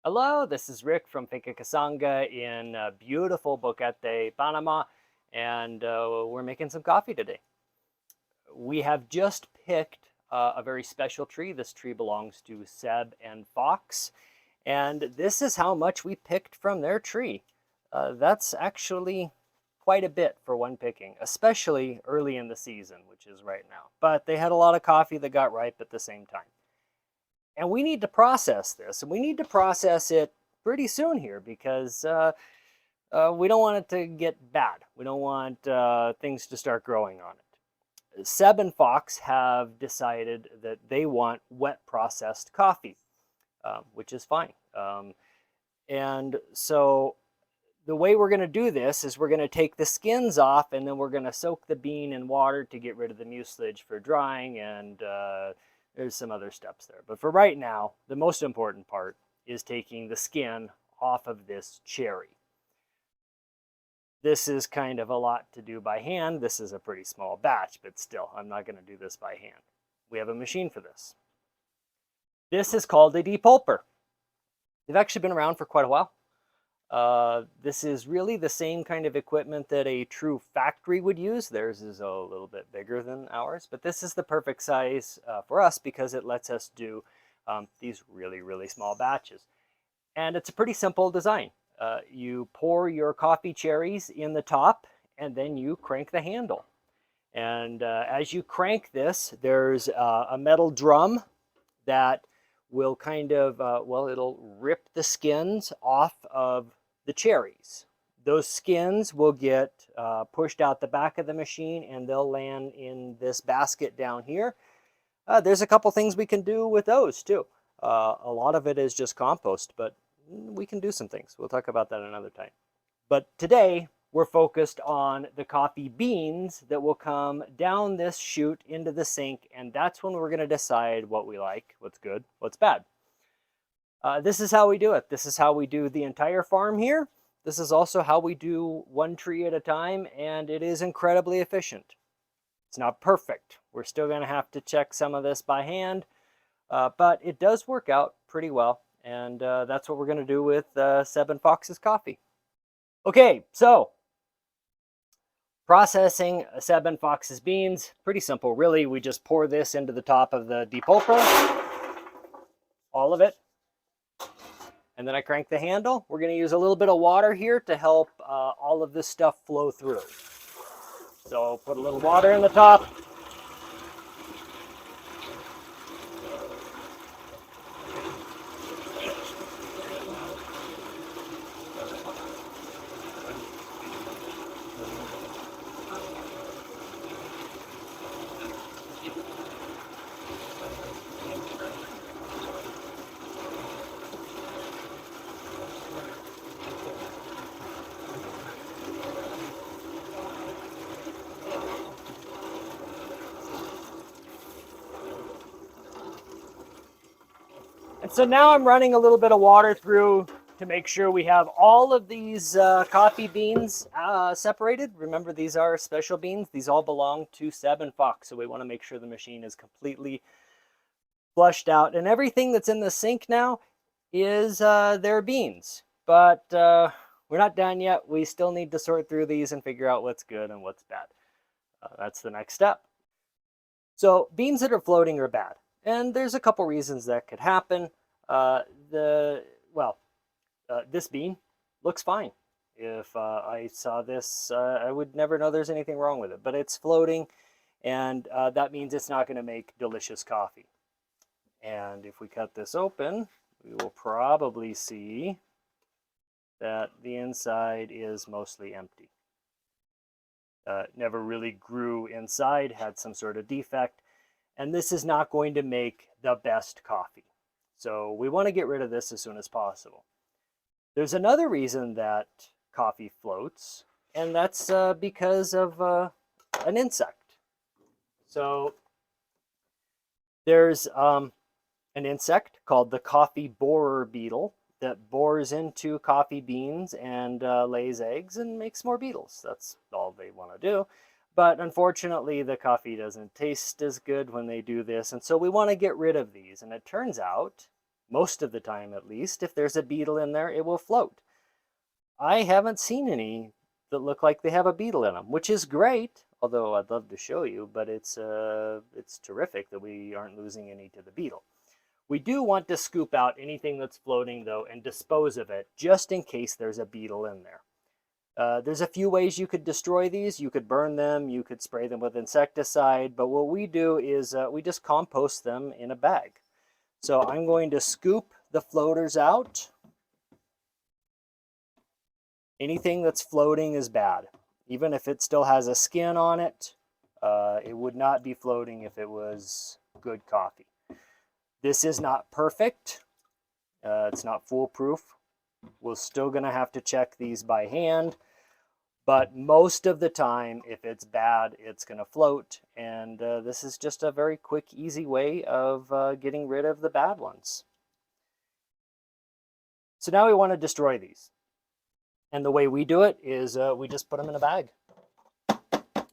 Hello, this is Rick from Finca in beautiful Boquete, Panama, and we're making some coffee today. We have just picked a very special tree. This tree belongs to Seb and Fox, and this is how much we picked from their tree. That's actually quite a bit for one picking, especially early in the season, which is right now. But they had a lot of coffee that got ripe at the same time. And we need to process this, and we need to process it pretty soon here because we don't want it to get bad. We don't want things to start growing on it. Seb and Fox have decided that they want wet processed coffee, which is fine. And so the way we're going to do this is we're going to take the skins off, and then we're going to soak the bean in water to get rid of the mucilage for drying, and there's some other steps there. But for right now, the most important part is taking the skin off of this cherry. This is kind of a lot to do by hand. This is a pretty small batch, but still, I'm not going to do this by hand. We have a machine for this. This is called a depulper. They've actually been around for quite a while. This is really the same kind of equipment that a true factory would use. Theirs is a little bit bigger than ours, but this is the perfect size for us because it lets us do these really, really small batches. And it's a pretty simple design. You pour your coffee cherries in the top, and then you crank the handle. And as you crank this, there's a metal drum that will kind of, it'll rip the skins off of the cherries. Those skins will get pushed out the back of the machine, and they'll land in this basket down here. There's a couple things we can do with those too. A lot of it is just compost, but we can do some things. We'll talk about that another time. But today, we're focused on the coffee beans that will come down this chute into the sink, and that's when we're going to decide what we like, what's good, what's bad. This is how we do it. This is how we do the entire farm here. This is also how we do one tree at a time, and it is incredibly efficient. It's not perfect. We're still going to have to check some of this by hand, but it does work out pretty well, and that's what we're going to do with Seb and Fox's coffee. Okay, so processing Seb and Fox's beans, pretty simple, really. We just pour this into the top of the depulper, all of it, and then I crank the handle. We're going to use a little bit of water here to help all of this stuff flow through. So put a little water in the top. And so now I'm running a little bit of water through to make sure we have all of these coffee beans separated. Remember, these are special beans. These all belong to Seb and Fox, so we want to make sure the machine is completely flushed out. And everything that's in the sink now is their beans. But we're not done yet. We still need to sort through these and figure out what's good and what's bad. That's the next step. So beans that are floating are bad. And there's a couple reasons that could happen. This bean looks fine. If I saw this, I would never know there's anything wrong with it. But it's floating, and that means it's not going to make delicious coffee. And if we cut this open, we will probably see that the inside is mostly empty. Never really grew inside, had some sort of defect. And this is not going to make the best coffee. So we want to get rid of this as soon as possible. There's another reason that coffee floats, and that's because of an insect. So there's an insect called the coffee borer beetle that bores into coffee beans and lays eggs and makes more beetles. That's all they want to do. But unfortunately, the coffee doesn't taste as good when they do this. And so we want to get rid of these. And it turns out most of the time at least, if there's a beetle in there, it will float. I haven't seen any that look like they have a beetle in them, which is great, although I'd love to show you, but it's terrific that we aren't losing any to the beetle. We do want to scoop out anything that's floating, though, and dispose of it, just in case there's a beetle in there. There's a few ways you could destroy these. You could burn them, you could spray them with insecticide, but what we do is we just compost them in a bag. So I'm going to scoop the floaters out. Anything that's floating is bad. Even if it still has a skin on it, it would not be floating if it was good coffee. This is not perfect. It's not foolproof. We're still going to have to check these by hand. But most of the time, if it's bad, it's going to float. And this is just a very quick, easy way of getting rid of the bad ones. So now we want to destroy these. And the way we do it is we just put them in a bag.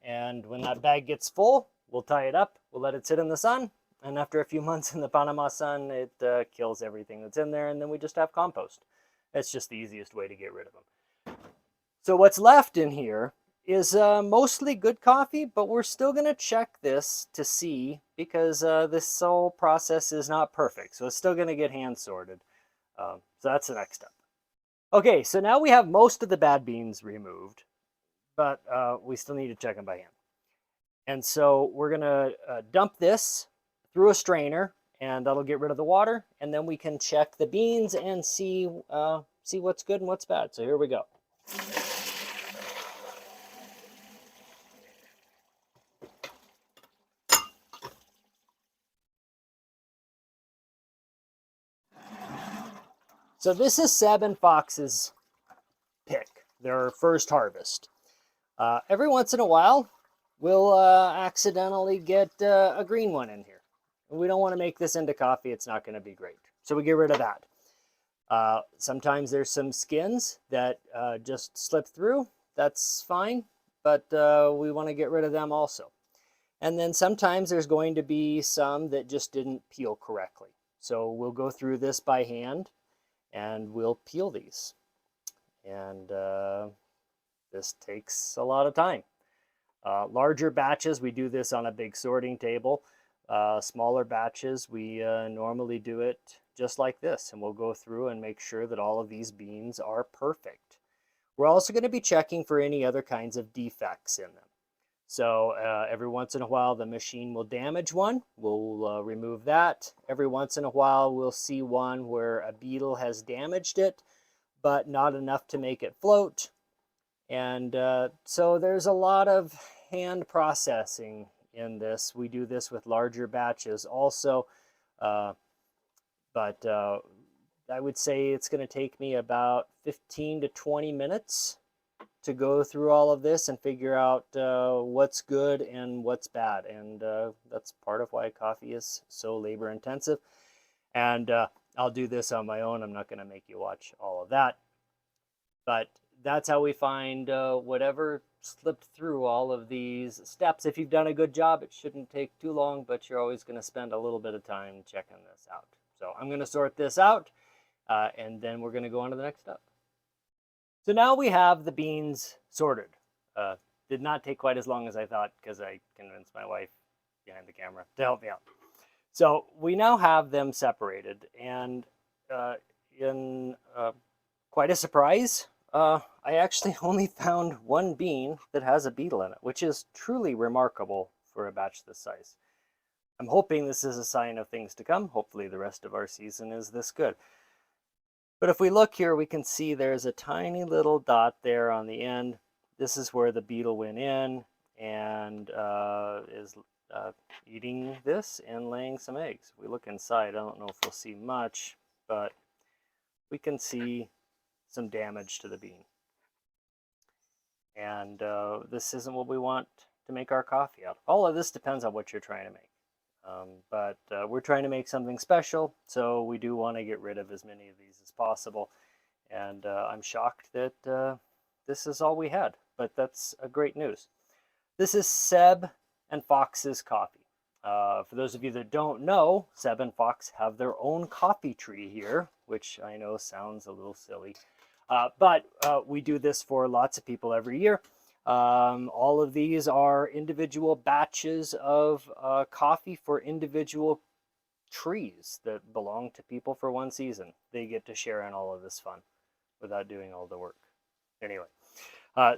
And when that bag gets full, we'll tie it up. We'll let it sit in the sun. And after a few months in the Panama sun, it kills everything that's in there. And then we just have compost. That's just the easiest way to get rid of them. So what's left in here is mostly good coffee, but we're still going to check this to see, because this whole process is not perfect. So it's still going to get hand sorted. So that's the next step. Okay, so now we have most of the bad beans removed, but we still need to check them by hand. And so we're going to dump this through a strainer, and that'll get rid of the water. And then we can check the beans and see what's good and what's bad. So here we go. So this is Seb and Fox's pick, their first harvest. Every once in a while, we'll accidentally get a green one in here. We don't want to make this into coffee. It's not going to be great. So we get rid of that. Sometimes there's some skins that just slip through. That's fine, but we want to get rid of them also. And then sometimes there's going to be some that just didn't peel correctly. So we'll go through this by hand and we'll peel these. And this takes a lot of time. Larger batches, we do this on a big sorting table. Smaller batches, we normally do it just like this, and we'll go through and make sure that all of these beans are perfect. We're also going to be checking for any other kinds of defects in them. So every once in a while the machine will damage one. We'll remove that. Every once in a while we'll see one where a beetle has damaged it, but not enough to make it float. And so there's a lot of hand processing in this. We do this with larger batches also, but I would say it's going to take me about 15 to 20 minutes to go through all of this and figure out what's good and what's bad. And that's part of why coffee is so labor intensive. And I'll do this on my own. I'm not going to make you watch all of that. But that's how we find whatever slipped through all of these steps. If you've done a good job, it shouldn't take too long, but you're always going to spend a little bit of time checking this out. So I'm going to sort this out, and then we're going to go on to the next step. So now we have the beans sorted. Did not take quite as long as I thought, because I convinced my wife behind the camera to help me out. So we now have them separated, and in quite a surprise, I actually only found one bean that has a beetle in it, which is truly remarkable for a batch this size. I'm hoping this is a sign of things to come. Hopefully the rest of our season is this good. But if we look here, we can see there's a tiny little dot there on the end. This is where the beetle went in and is eating this and laying some eggs. If we look inside, I don't know if we'll see much, but we can see some damage to the bean. And this isn't what we want to make our coffee out of. All of this depends on what you're trying to make. But we're trying to make something special, so we do want to get rid of as many of these as possible. And I'm shocked that this is all we had, but that's a great news. This is Seb and Fox's coffee. For those of you that don't know, Seb and Fox have their own coffee tree here, which I know sounds a little silly. But we do this for lots of people every year. All of these are individual batches of coffee for individual trees that belong to people for one season. They get to share in all of this fun without doing all the work. Anyway,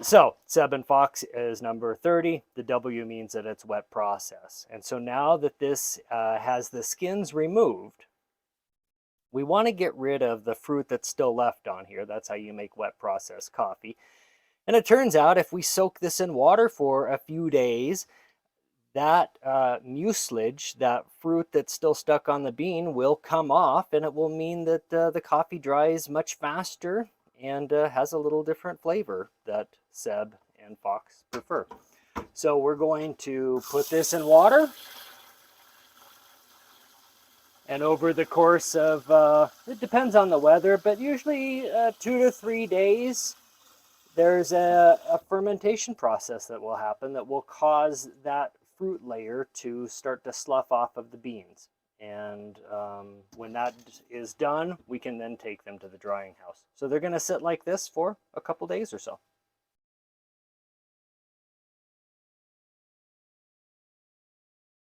so Seb and Fox is number 30. The W means that it's wet process. And so now that this has the skins removed, we want to get rid of the fruit that's still left on here. That's how you make wet process coffee. And it turns out if we soak this in water for a few days, that mucilage, that fruit that's still stuck on the bean, will come off, and it will mean that the coffee dries much faster and has a little different flavor that Seb and Fox prefer. So we're going to put this in water. And over the course of, it depends on the weather, but usually 2 to 3 days, there's a fermentation process that will happen that will cause that fruit layer to start to slough off of the beans. And when that is done, we can then take them to the drying house. So they're going to sit like this for a couple days or so.